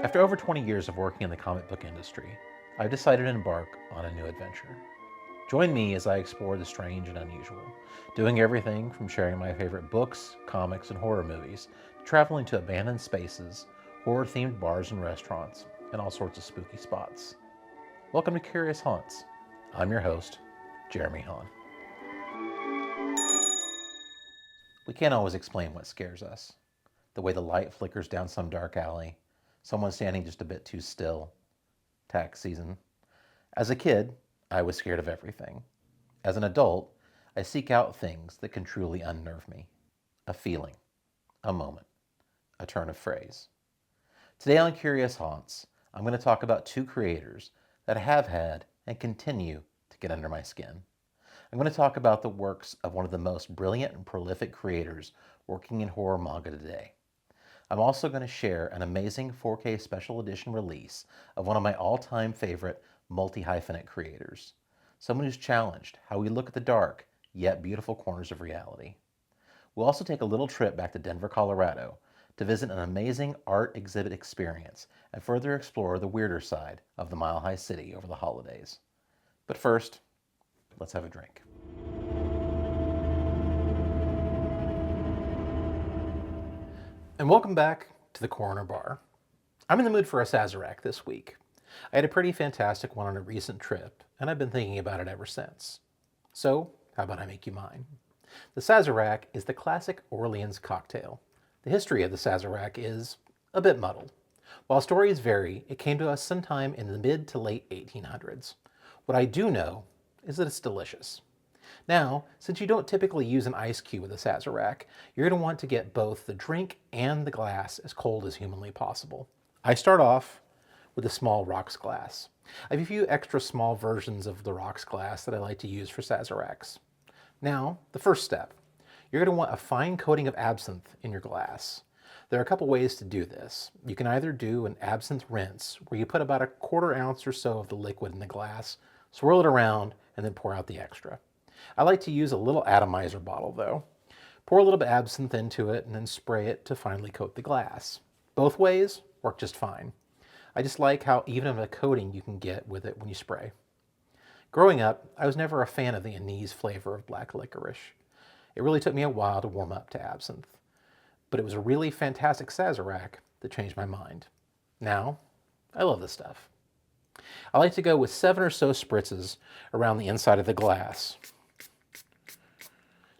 After over 20 years of working in the comic book industry, I've decided to embark on a new adventure. Join me as I explore the strange and unusual, doing everything from sharing my favorite books, comics, and horror movies, to traveling to abandoned spaces, horror-themed bars and restaurants, and all sorts of spooky spots. Welcome to Curious Haunts. I'm your host, Jeremy Haun. We can't always explain what scares us. The way the light flickers down some dark alley, someone standing just a bit too still, tax season. As a kid, I was scared of everything. As an adult, I seek out things that can truly unnerve me. A feeling, a moment, a turn of phrase. Today on Curious Haunts, I'm going to talk about two creators that have had and continue to get under my skin. I'm going to talk about the works of one of the most brilliant and prolific creators working in horror manga today. I'm also going to share an amazing 4K special edition release of one of my all-time favorite multi-hyphenate creators, someone who's challenged how we look at the dark, yet beautiful corners of reality. We'll also take a little trip back to Denver, Colorado to visit an amazing art exhibit experience and further explore the weirder side of the Mile High City over the holidays. But first, let's have a drink. And welcome back to the Coroner Bar. I'm in the mood for a Sazerac this week. I had a pretty fantastic one on a recent trip, and I've been thinking about it ever since. So, how about I make you mine? The Sazerac is the classic Orleans cocktail. The history of the Sazerac is a bit muddled. While stories vary, it came to us sometime in the mid to late 1800s. What I do know is that it's delicious. Now, since you don't typically use an ice cube with a Sazerac, you're going to want to get both the drink and the glass as cold as humanly possible. I start off with a small rocks glass. I have a few extra small versions of the rocks glass that I like to use for Sazeracs. Now, the first step. You're going to want a fine coating of absinthe in your glass. There are a couple ways to do this. You can either do an absinthe rinse, where you put about a quarter ounce or so of the liquid in the glass, swirl it around, and then pour out the extra. I like to use a little atomizer bottle though. Pour a little bit of absinthe into it and then spray it to finally coat the glass. Both ways work just fine. I just like how even of a coating you can get with it when you spray. Growing up, I was never a fan of the anise flavor of black licorice. It really took me a while to warm up to absinthe. But it was a really fantastic Sazerac that changed my mind. Now, I love this stuff. I like to go with 7 or so spritzes around the inside of the glass,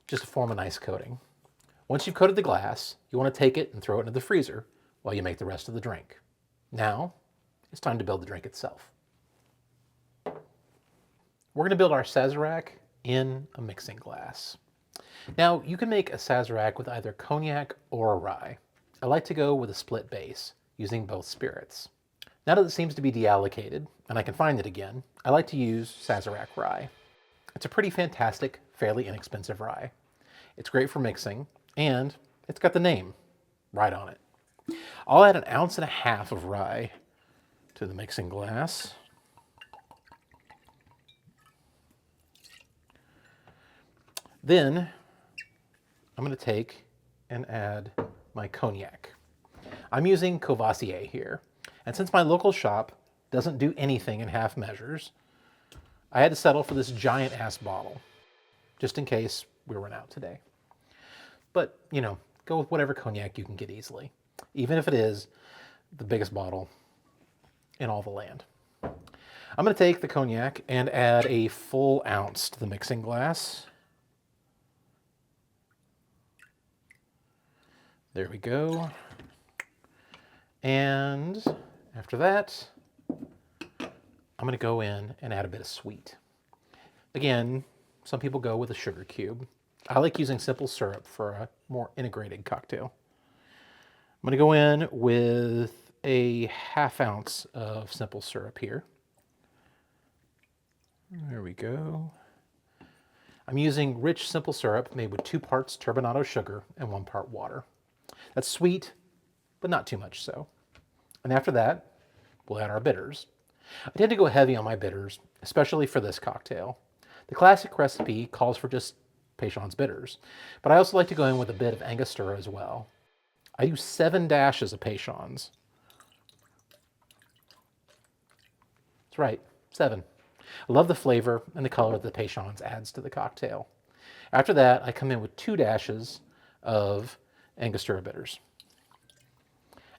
just to form a nice coating. Once you've coated the glass, you want to take it and throw it into the freezer while you make the rest of the drink. Now, it's time to build the drink itself. We're going to build our Sazerac in a mixing glass. Now, you can make a Sazerac with either cognac or a rye. I like to go with a split base, using both spirits. Now that it seems to be deallocated, and I can find it again, I like to use Sazerac Rye. It's a pretty fantastic, fairly inexpensive rye. It's great for mixing, and it's got the name right on it. I'll add 1.5 ounces of rye to the mixing glass. Then I'm going to take and add my cognac. I'm using Courvoisier here, and since my local shop doesn't do anything in half measures, I had to settle for this giant ass bottle, just in case we run out today. But, you know, go with whatever cognac you can get easily, even if it is the biggest bottle in all the land. I'm going to take the cognac and add a full ounce to the mixing glass. There we go. And after that, I'm going to go in and add a bit of sweet. Again, some people go with a sugar cube. I like using simple syrup for a more integrated cocktail. I'm going to go in with a 1/2 ounce of simple syrup here. There we go. I'm using rich simple syrup made with 2 parts turbinado sugar and 1 part water. That's sweet, but not too much so. And after that, we'll add our bitters. I tend to go heavy on my bitters, especially for this cocktail. The classic recipe calls for just Peychaud's bitters, but I also like to go in with a bit of Angostura as well. I use 7 dashes of Peychaud's. That's right, 7. I love the flavor and the color that the Peychaud adds to the cocktail. After that, I come in with 2 dashes of Angostura Bitters.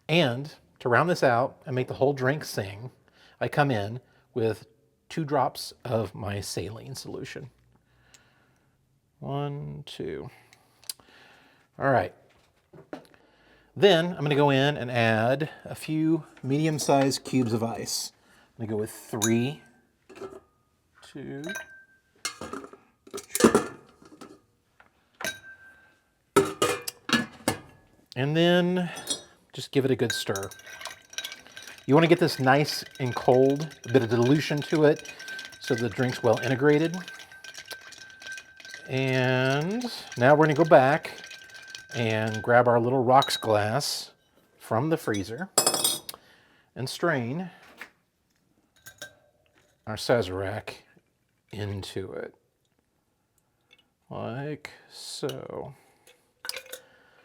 And to round this out and make the whole drink sing, I come in with 2 drops of my Saline Solution. 1, 2. All right. Then I'm going to go in and add a few medium-sized cubes of ice. I'm going to go with 3, 2, and then just give it a good stir. You want to get this nice and cold, a bit of dilution to it so the drink's well integrated. And now we're going to go back and grab our little rocks glass from the freezer and strain our Sazerac into it, like so.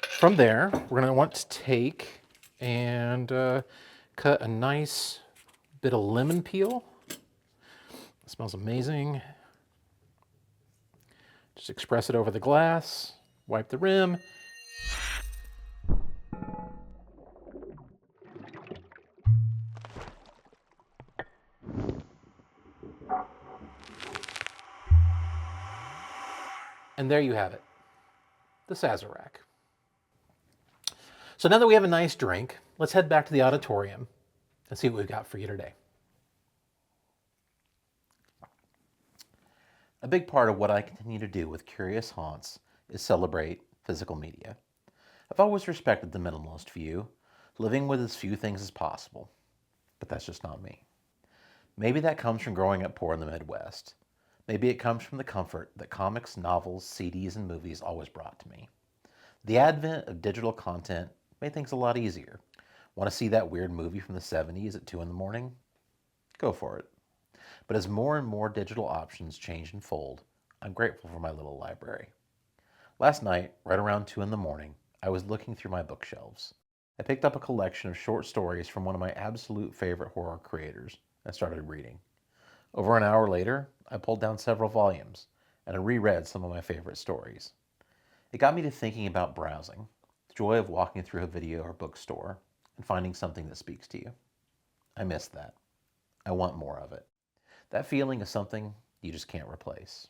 From there, we're going to want to take and cut a nice bit of lemon peel. It smells amazing. Just express it over the glass, wipe the rim. And there you have it, the Sazerac. So now that we have a nice drink, let's head back to the auditorium and see what we've got for you today. A big part of what I continue to do with Curious Haunts is celebrate physical media. I've always respected the minimalist view, living with as few things as possible, but that's just not me. Maybe that comes from growing up poor in the Midwest. Maybe it comes from the comfort that comics, novels, CDs, and movies always brought to me. The advent of digital content made things a lot easier. Want to see that weird movie from the 70s at 2 in the morning? Go for it. But as more and more digital options change and fold, I'm grateful for my little library. Last night, right around 2 in the morning, I was looking through my bookshelves. I picked up a collection of short stories from one of my absolute favorite horror creators and started reading. Over an hour later, I pulled down several volumes and I reread some of my favorite stories. It got me to thinking about browsing, the joy of walking through a video or bookstore and finding something that speaks to you. I miss that. I want more of it. That feeling is something you just can't replace.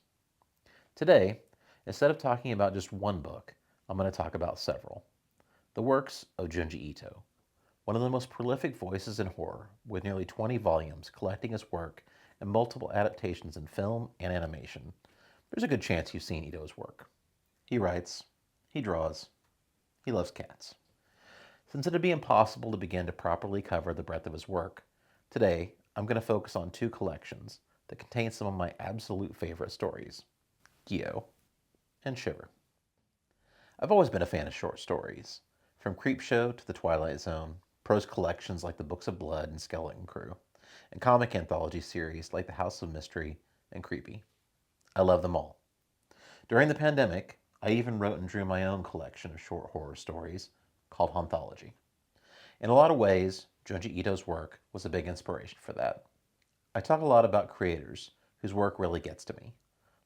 Today, instead of talking about just one book, I'm going to talk about several. The works of Junji Ito, one of the most prolific voices in horror, with nearly 20 volumes collecting his work and multiple adaptations in film and animation. There's a good chance you've seen Ito's work. He writes, he draws, he loves cats. Since it'd be impossible to begin to properly cover the breadth of his work, today I'm going to focus on 2 collections that contain some of my absolute favorite stories, Gyo and Shiver. I've always been a fan of short stories, from Creepshow to The Twilight Zone, prose collections like the Books of Blood and Skeleton Crew, and comic anthology series like The House of Mystery and Creepy. I love them all. During the pandemic, I even wrote and drew my own collection of short horror stories called Hauntology. In a lot of ways, Junji Ito's work was a big inspiration for that. I talk a lot about creators whose work really gets to me.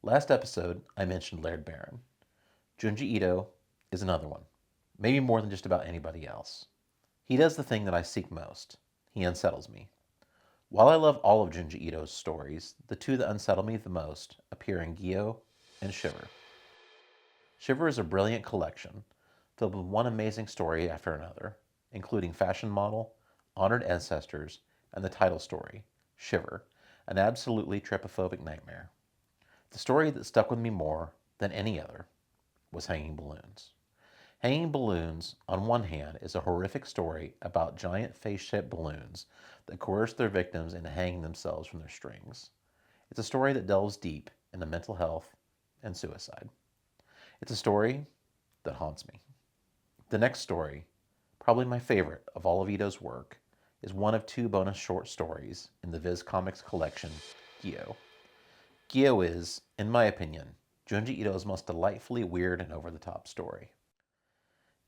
Last episode, I mentioned Laird Barron. Junji Ito is another one, maybe more than just about anybody else. He does the thing that I seek most. He unsettles me. While I love all of Junji Ito's stories, the 2 that unsettle me the most appear in Gyo and Shiver. Shiver is a brilliant collection, filled with one amazing story after another, including Fashion Model, Honored Ancestors, and the title story, Shiver, an absolutely trypophobic nightmare. The story that stuck with me more than any other was Hanging Balloons. Hanging Balloons, on one hand, is a horrific story about giant face-shaped balloons that coerce their victims into hanging themselves from their strings. It's a story that delves deep into mental health and suicide. It's a story that haunts me. The next story, probably my favorite of all of Ito's work, is one of 2 bonus short stories in the Viz Comics collection, Gyo. Gyo is, in my opinion, Junji Ito's most delightfully weird and over-the-top story.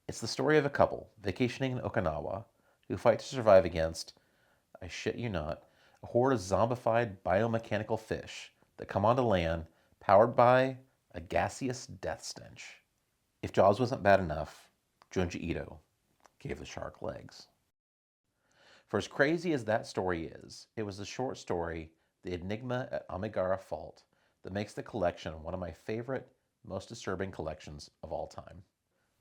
It's the story of a couple vacationing in Okinawa who fight to survive against, I shit you not, a horde of zombified biomechanical fish that come onto land powered by a gaseous death stench. If Jaws wasn't bad enough, Junji Ito gave the shark legs. For as crazy as that story is, it was the short story, The Enigma at Amigara Fault, that makes the collection one of my favorite, most disturbing collections of all time.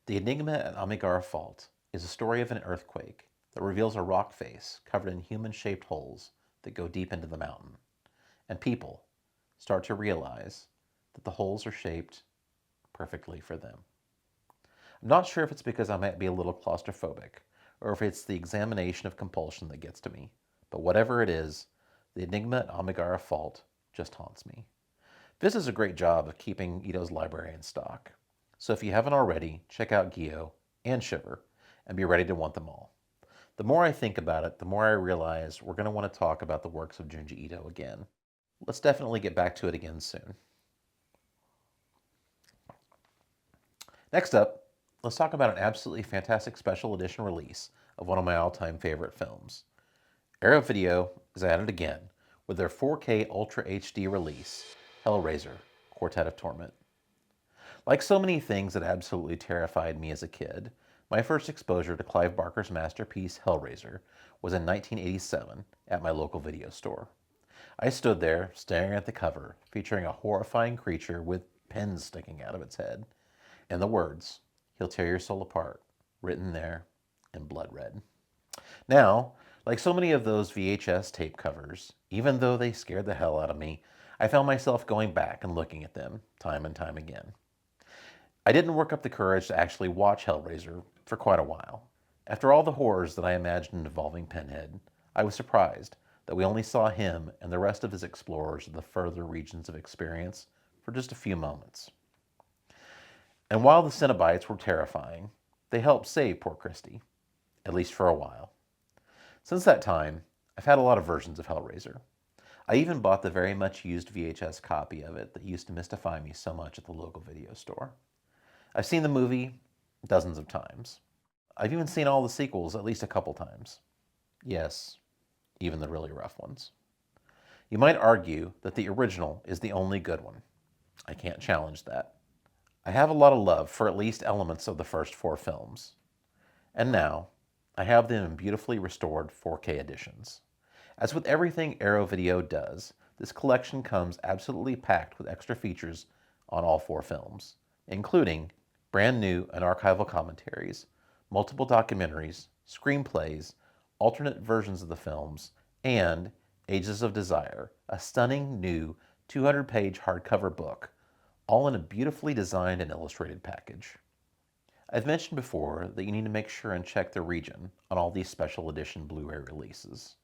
The Enigma at Amigara Fault is a story of an earthquake that reveals a rock face covered in human-shaped holes that go deep into the mountain. And people start to realize that the holes are shaped perfectly for them. I'm not sure if it's because I might be a little claustrophobic, or if it's the examination of compulsion that gets to me, but whatever it is, the Enigma at Amigara Fault just haunts me. This does a great job of keeping Ito's library in stock, so if you haven't already, check out Gyo and Shiver, and be ready to want them all. The more I think about it, the more I realize we're going to want to talk about the works of Junji Ito again. Let's definitely get back to it again soon. Next up, let's talk about an absolutely fantastic special edition release of one of my all-time favorite films. Arrow Video is at it again with their 4K Ultra HD release, Hellraiser, Quartet of Torment. Like so many things that absolutely terrified me as a kid, my first exposure to Clive Barker's masterpiece, Hellraiser, was in 1987 at my local video store. I stood there staring at the cover, featuring a horrifying creature with pins sticking out of its head, and the words, "He'll tear your soul apart," written there in blood red. Now, like so many of those VHS tape covers, even though they scared the hell out of me, I found myself going back and looking at them time and time again. I didn't work up the courage to actually watch Hellraiser for quite a while. After all the horrors that I imagined involving Pinhead, I was surprised that we only saw him and the rest of his explorers of the further regions of experience for just a few moments. And while the Cenobites were terrifying, they helped save poor Christy, at least for a while. Since that time, I've had a lot of versions of Hellraiser. I even bought the very much used VHS copy of it that used to mystify me so much at the local video store. I've seen the movie dozens of times. I've even seen all the sequels at least a couple times. Yes, even the really rough ones. You might argue that the original is the only good one. I can't challenge that. I have a lot of love for at least elements of the first 4 films. And now, I have them in beautifully restored 4K editions. As with everything Arrow Video does, this collection comes absolutely packed with extra features on all 4 films, including brand new and archival commentaries, multiple documentaries, screenplays, alternate versions of the films, and Ages of Desire, a stunning new 200-page hardcover book, all in a beautifully designed and illustrated package. I've mentioned before that you need to make sure and check the region on all these special edition Blu-ray releases.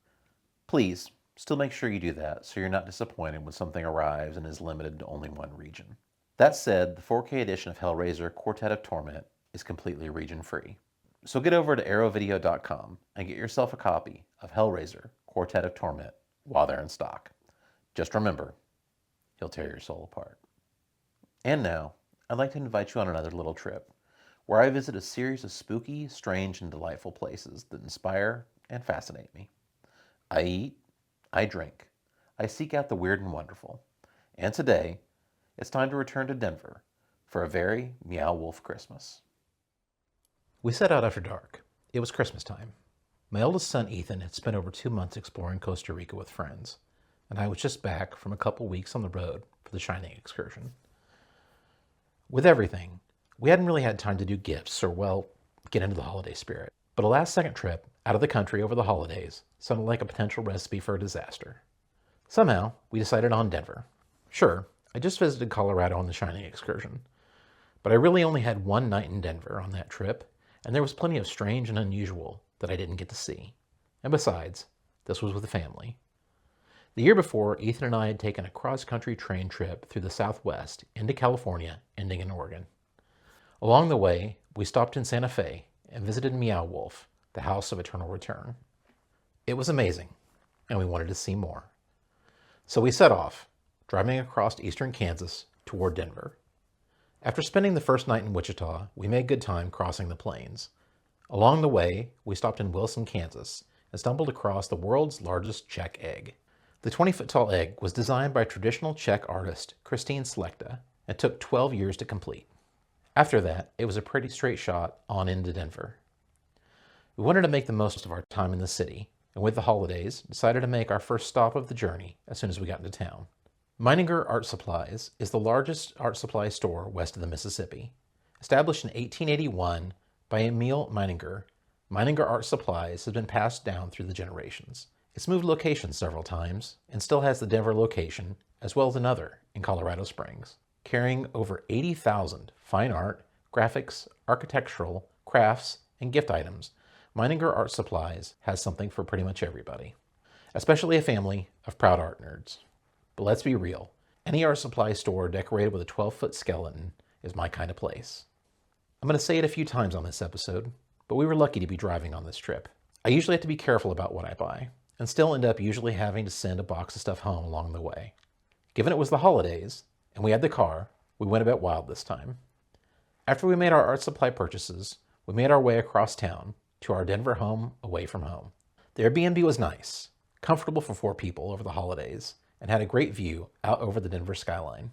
Please, still make sure you do that so you're not disappointed when something arrives and is limited to only one region. That said, the 4K edition of Hellraiser Quartet of Torment is completely region-free. So get over to arrowvideo.com and get yourself a copy of Hellraiser Quartet of Torment while they're in stock. Just remember, he'll tear your soul apart. And now, I'd like to invite you on another little trip, where I visit a series of spooky, strange, and delightful places that inspire and fascinate me. I eat, I drink, I seek out the weird and wonderful. And today, it's time to return to Denver for a very Meow Wolf Christmas. We set out after dark. It was Christmas time. My oldest son, Ethan, had spent over 2 months exploring Costa Rica with friends, and I was just back from a couple weeks on the road for the Shining excursion. With everything, we hadn't really had time to do gifts or, well, get into the holiday spirit. But a last-second trip out of the country over the holidays sounded like a potential recipe for a disaster. Somehow, we decided on Denver. Sure, I just visited Colorado on the Shining excursion, but I really only had one night in Denver on that trip, and there was plenty of strange and unusual that I didn't get to see. And besides, this was with the family. The year before, Ethan and I had taken a cross-country train trip through the Southwest into California, ending in Oregon. Along the way, we stopped in Santa Fe and visited Meow Wolf, the House of Eternal Return. It was amazing, and we wanted to see more. So we set off, driving across eastern Kansas toward Denver. After spending the first night in Wichita, we made good time crossing the plains. Along the way, we stopped in Wilson, Kansas, and stumbled across the world's largest Czech egg. The 20-foot-tall egg was designed by traditional Czech artist Christine Slechta and took 12 years to complete. After that, it was a pretty straight shot on into Denver. We wanted to make the most of our time in the city, and with the holidays, decided to make our first stop of the journey as soon as we got into town. Meininger Art Supplies is the largest art supply store west of the Mississippi. Established in 1881 by Emil Meininger, Meininger Art Supplies has been passed down through the generations. It's moved locations several times and still has the Denver location as well as another in Colorado Springs, carrying over 80,000 fine art, graphics, architectural, crafts, and gift items. Meininger Art Supplies has something for pretty much everybody, especially a family of proud art nerds. But let's be real, any art supply store decorated with a 12-foot skeleton is my kind of place. I'm going to say it a few times on this episode, but we were lucky to be driving on this trip. I usually have to be careful about what I buy, and still end up usually having to send a box of stuff home along the way. Given it was the holidays, and we had the car, we went a bit wild this time. After we made our art supply purchases, we made our way across town to our Denver home away from home. The Airbnb was nice, comfortable for 4 people over the holidays, and had a great view out over the Denver skyline.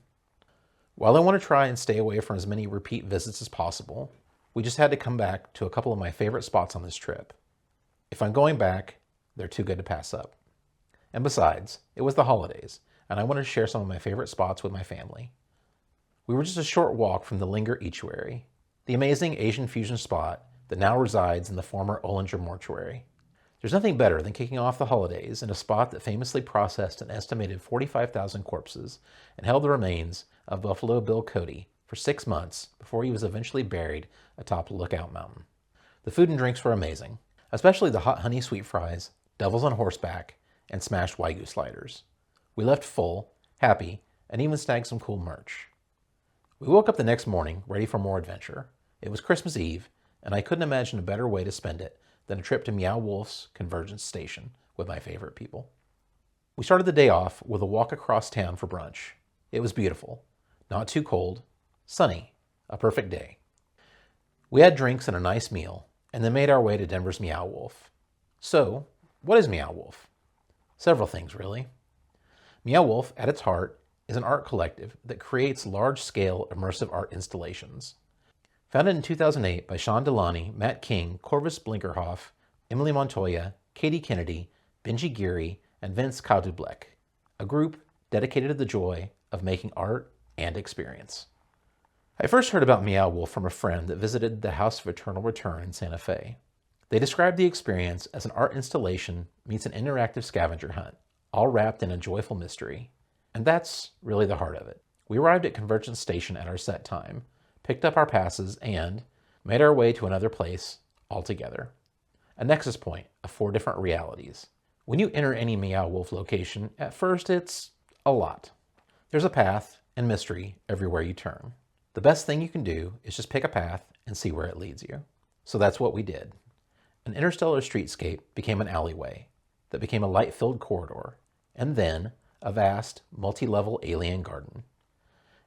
While I want to try and stay away from as many repeat visits as possible, we just had to come back to a couple of my favorite spots on this trip. If I'm going back, they're too good to pass up. And besides, it was the holidays, and I wanted to share some of my favorite spots with my family. We were just a short walk from the Linger Eatuary, the amazing Asian fusion spot that now resides in the former Ollinger Mortuary. There's nothing better than kicking off the holidays in a spot that famously processed an estimated 45,000 corpses and held the remains of Buffalo Bill Cody for 6 months before he was eventually buried atop Lookout Mountain. The food and drinks were amazing, especially the hot honey sweet fries, devils on horseback, and smashed Wagyu sliders. We left full, happy, and even snagged some cool merch. We woke up the next morning ready for more adventure. It was Christmas Eve, and I couldn't imagine a better way to spend it than a trip to Meow Wolf's Convergence Station with my favorite people. We started the day off with a walk across town for brunch. It was beautiful, not too cold, sunny, a perfect day. We had drinks and a nice meal, and then made our way to Denver's Meow Wolf. So, what is Meow Wolf? Several things, really. Meow Wolf, at its heart, is an art collective that creates large-scale immersive art installations. Founded in 2008 by Sean Delani, Matt King, Corvus Blinkerhoff, Emily Montoya, Katie Kennedy, Benji Geary, and Vince Kaudublek, a group dedicated to the joy of making art and experience. I first heard about Meow Wolf from a friend that visited the House of Eternal Return in Santa Fe. They described the experience as an art installation meets an interactive scavenger hunt, all wrapped in a joyful mystery. And that's really the heart of it. We arrived at Convergence Station at our set time, picked up our passes, and made our way to another place altogether. A nexus point of 4 different realities. When you enter any Meow Wolf location, at first it's a lot. There's a path and mystery everywhere you turn. The best thing you can do is just pick a path and see where it leads you. So that's what we did. An interstellar streetscape became an alleyway that became a light-filled corridor, and then a vast, multi-level alien garden.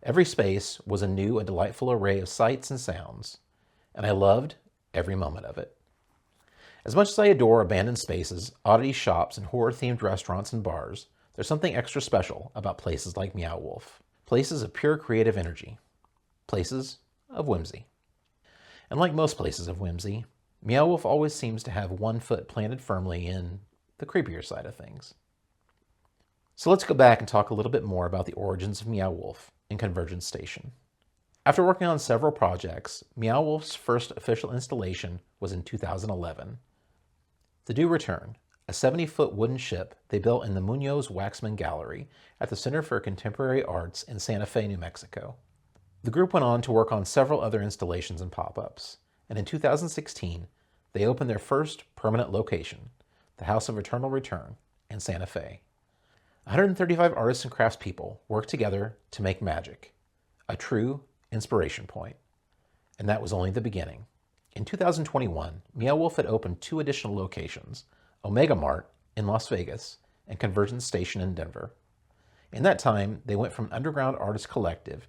Every space was a new and delightful array of sights and sounds, and I loved every moment of it. As much as I adore abandoned spaces, oddity shops, and horror-themed restaurants and bars, there's something extra special about places like Meow Wolf. Places of pure creative energy. Places of whimsy. And like most places of whimsy, Meow Wolf always seems to have one foot planted firmly in the creepier side of things. So let's go back and talk a little bit more about the origins of Meow Wolf in Convergence Station. After working on several projects, Meow Wolf's first official installation was in 2011. The Do Return, a 70-foot wooden ship they built in the Munoz Waxman Gallery at the Center for Contemporary Arts in Santa Fe, New Mexico. The group went on to work on several other installations and pop-ups, and in 2016, they opened their first permanent location, the House of Eternal Return in Santa Fe. 135 artists and craftspeople worked together to make magic, a true inspiration point. And that was only the beginning. In 2021, Meow Wolf had opened 2 additional locations, Omega Mart in Las Vegas and Convergence Station in Denver. In that time, they went from underground artist collective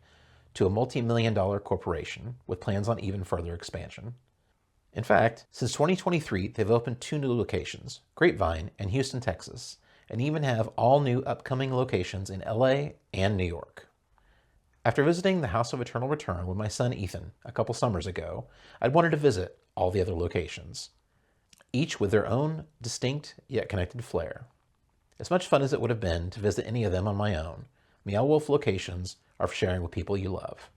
to a multi-million-dollar corporation with plans on even further expansion. In fact, since 2023, they've opened 2 new locations, Grapevine and Houston, Texas, and even have all new upcoming locations in LA and New York. After visiting the House of Eternal Return with my son Ethan a couple summers ago, I'd wanted to visit all the other locations, each with their own distinct yet connected flair. As much fun as it would have been to visit any of them on my own, Meow Wolf locations are for sharing with people you love.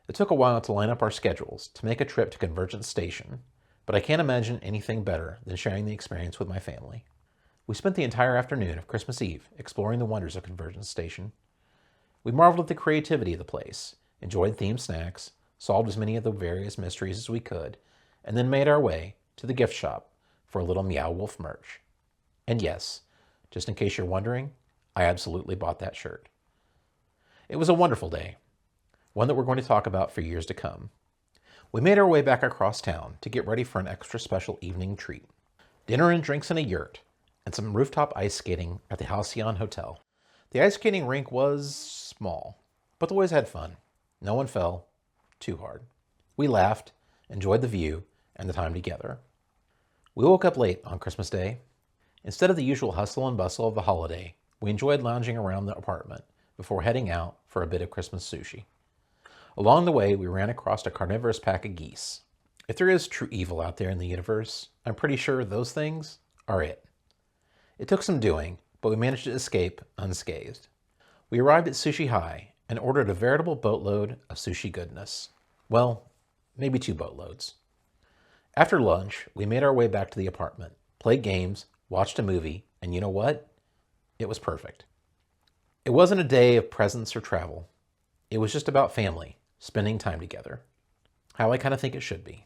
It took a while to line up our schedules to make a trip to Convergence Station, but I can't imagine anything better than sharing the experience with my family. We spent the entire afternoon of Christmas Eve exploring the wonders of Convergence Station. We marveled at the creativity of the place, enjoyed themed snacks, solved as many of the various mysteries as we could, and then made our way to the gift shop for a little Meow Wolf merch. And yes, just in case you're wondering, I absolutely bought that shirt. It was a wonderful day, one that we're going to talk about for years to come. We made our way back across town to get ready for an extra special evening treat. Dinner and drinks in a yurt, and some rooftop ice skating at the Halcyon Hotel. The ice skating rink was small, but the boys had fun. No one fell too hard. We laughed, enjoyed the view, and the time together. We woke up late on Christmas Day. Instead of the usual hustle and bustle of the holiday, we enjoyed lounging around the apartment before heading out for a bit of Christmas sushi. Along the way, we ran across a carnivorous pack of geese. If there is true evil out there in the universe, I'm pretty sure those things are it. It took some doing, but we managed to escape unscathed. We arrived at Sushi High and ordered a veritable boatload of sushi goodness. Well, maybe 2 boatloads. After lunch, we made our way back to the apartment, played games, watched a movie, and you know what? It was perfect. It wasn't a day of presents or travel. It was just about family, spending time together. How I kind of think it should be.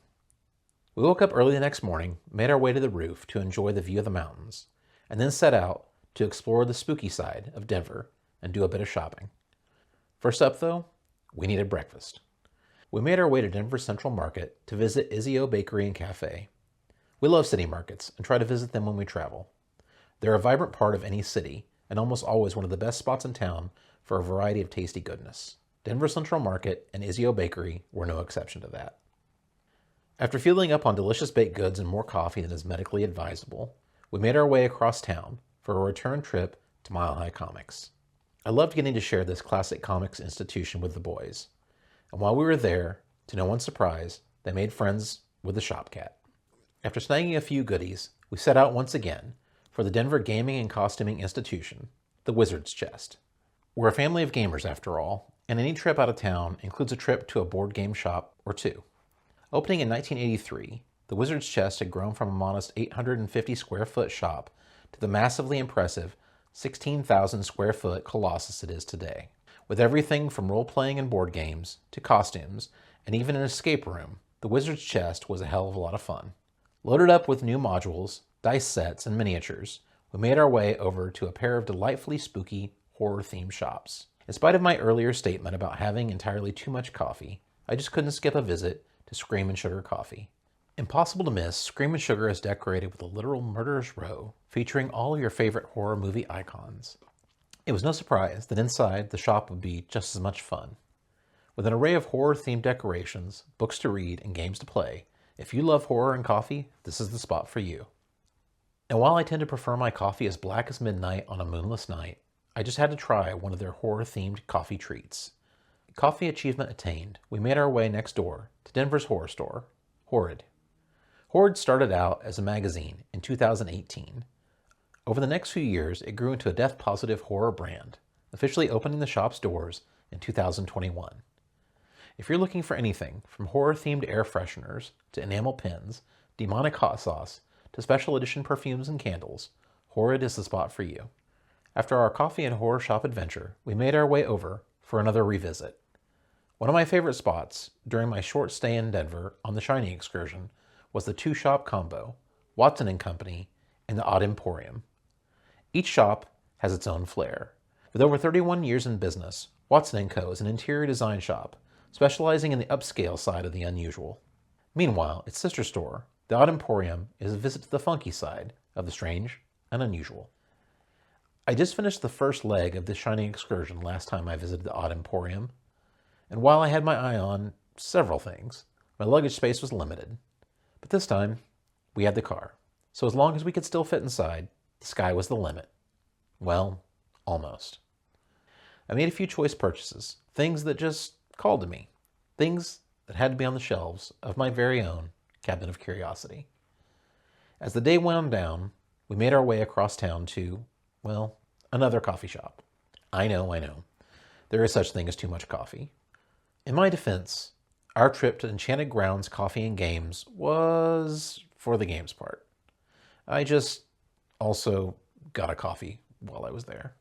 We woke up early the next morning, made our way to the roof to enjoy the view of the mountains, and then set out to explore the spooky side of Denver and do a bit of shopping. First up, though, we needed breakfast. We made our way to Denver Central Market to visit Izio Bakery and Cafe. We love city markets and try to visit them when we travel. They're a vibrant part of any city and almost always one of the best spots in town for a variety of tasty goodness. Denver Central Market and Izio Bakery were no exception to that. After fueling up on delicious baked goods and more coffee than is medically advisable, we made our way across town for a return trip to Mile High Comics. I loved getting to share this classic comics institution with the boys. And while we were there, to no one's surprise, they made friends with the shop cat. After snagging a few goodies, we set out once again for the Denver Gaming and Costuming Institution, the Wizard's Chest. We're a family of gamers after all, and any trip out of town includes a trip to a board game shop or two. Opening in 1983, the Wizard's Chest had grown from a modest 850 square foot shop to the massively impressive 16,000 square foot colossus it is today. With everything from role-playing and board games to costumes and even an escape room, the Wizard's Chest was a hell of a lot of fun. Loaded up with new modules, dice sets, and miniatures, we made our way over to a pair of delightfully spooky, horror-themed shops. In spite of my earlier statement about having entirely too much coffee, I just couldn't skip a visit to Scream and Sugar Coffee. Impossible to miss, Scream and Sugar is decorated with a literal murderer's row featuring all your favorite horror movie icons. It was no surprise that inside the shop would be just as much fun. With an array of horror-themed decorations, books to read, and games to play, if you love horror and coffee, this is the spot for you. And while I tend to prefer my coffee as black as midnight on a moonless night, I just had to try one of their horror-themed coffee treats. Coffee achievement attained, we made our way next door to Denver's horror store, Horrid. Horrid started out as a magazine in 2018. Over the next few years, it grew into a death-positive horror brand, officially opening the shop's doors in 2021. If you're looking for anything from horror-themed air fresheners to enamel pins, demonic hot sauce, to special edition perfumes and candles, Horrid is the spot for you. After our coffee and horror shop adventure, we made our way over for another revisit. One of my favorite spots during my short stay in Denver on the Shining excursion was the two-shop combo, Watson & Company and the Odd Emporium. Each shop has its own flair. With over 31 years in business, Watson & Co. is an interior design shop specializing in the upscale side of the unusual. Meanwhile, its sister store, the Odd Emporium, is a visit to the funky side of the strange and unusual. I just finished the first leg of the Shining excursion last time I visited the Odd Emporium, and while I had my eye on several things, my luggage space was limited. But this time, we had the car, so as long as we could still fit inside, the sky was the limit. Well, almost. I made a few choice purchases, things that just called to me, things that had to be on the shelves of my very own cabinet of curiosity. As the day wound down, we made our way across town to, well, another coffee shop. I know. There is such thing as too much coffee. In my defense, our trip to Enchanted Grounds Coffee and Games was for the games part. I just also got a coffee while I was there.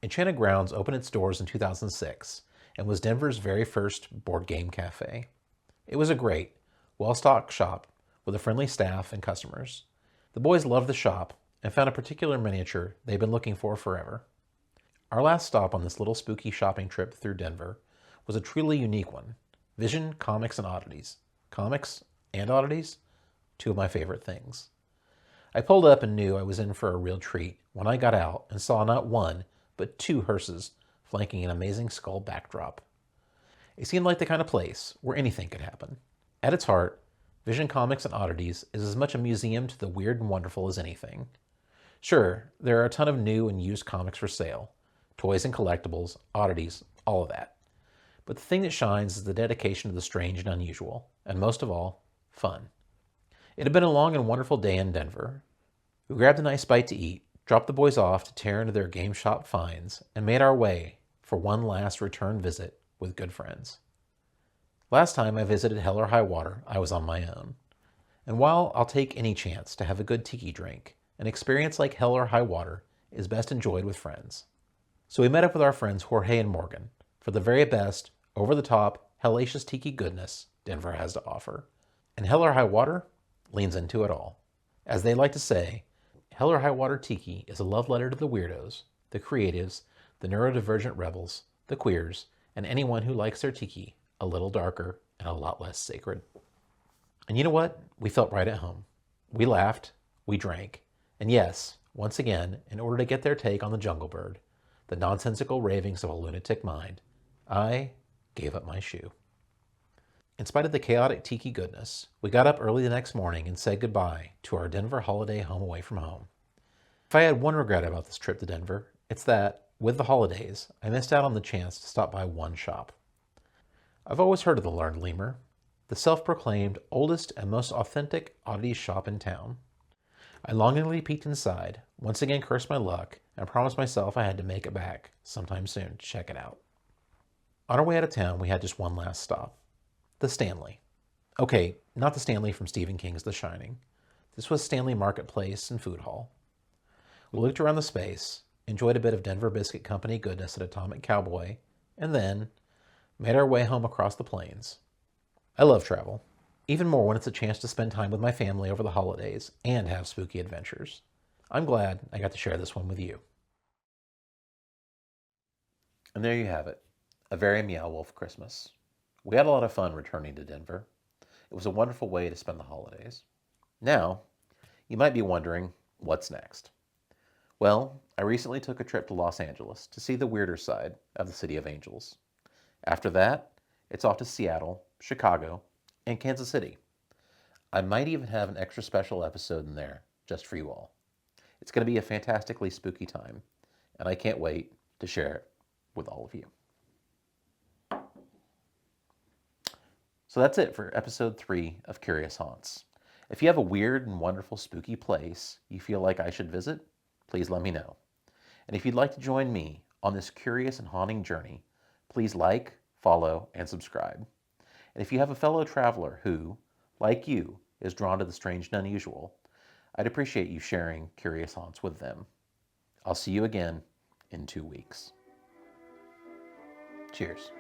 Enchanted Grounds opened its doors in 2006 and was Denver's very first board game cafe. It was a great, well-stocked shop with a friendly staff and customers. The boys loved the shop and found a particular miniature they've been looking for forever. Our last stop on this little spooky shopping trip through Denver was a truly unique one. Vision, Comics, and Oddities. Comics and oddities? Two of my favorite things. I pulled up and knew I was in for a real treat when I got out and saw not one, but two hearses flanking an amazing skull backdrop. It seemed like the kind of place where anything could happen. At its heart, Vision Comics and Oddities is as much a museum to the weird and wonderful as anything. Sure, there are a ton of new and used comics for sale, toys and collectibles, oddities, all of that. But the thing that shines is the dedication to the strange and unusual, and most of all, fun. It had been a long and wonderful day in Denver. We grabbed a nice bite to eat, dropped the boys off to tear into their game shop finds, and made our way for one last return visit with good friends. Last time I visited Hell or High Water, I was on my own. And while I'll take any chance to have a good tiki drink, an experience like Hell or High Water is best enjoyed with friends. So we met up with our friends Jorge and Morgan for the very best, over-the-top, hellacious tiki goodness Denver has to offer. And Hell or High Water leans into it all. As they like to say, Hell or High Water Tiki is a love letter to the weirdos, the creatives, the neurodivergent rebels, the queers, and anyone who likes their tiki a little darker and a lot less sacred. And you know what? We felt right at home. We laughed, we drank, and yes, once again, in order to get their take on the Jungle Bird, the nonsensical ravings of a lunatic mind, I gave up my shoe. In spite of the chaotic tiki goodness, we got up early the next morning and said goodbye to our Denver holiday home away from home. If I had one regret about this trip to Denver, it's that, with the holidays, I missed out on the chance to stop by one shop. I've always heard of the Learned Lemur, the self-proclaimed oldest and most authentic oddities shop in town. I longingly peeked inside, once again cursed my luck, and promised myself I had to make it back sometime soon to check it out. On our way out of town, we had just one last stop. The Stanley. Okay, not the Stanley from Stephen King's The Shining. This was Stanley Marketplace and Food Hall. We looked around the space, enjoyed a bit of Denver Biscuit Company goodness at Atomic Cowboy, and then made our way home across the plains. I love travel, even more when it's a chance to spend time with my family over the holidays and have spooky adventures. I'm glad I got to share this one with you. And there you have it, a very Meow Wolf Christmas. We had a lot of fun returning to Denver. It was a wonderful way to spend the holidays. Now, you might be wondering, what's next? Well, I recently took a trip to Los Angeles to see the weirder side of the City of Angels. After that, it's off to Seattle, Chicago, and Kansas City. I might even have an extra special episode in there just for you all. It's going to be a fantastically spooky time, and I can't wait to share it with all of you. So that's it for episode 3 of Curious Haunts. If you have a weird and wonderful spooky place you feel like I should visit, please let me know. And if you'd like to join me on this curious and haunting journey, please like, follow, and subscribe. And if you have a fellow traveler who, like you, is drawn to the strange and unusual, I'd appreciate you sharing Curious Haunts with them. I'll see you again in 2 weeks. Cheers.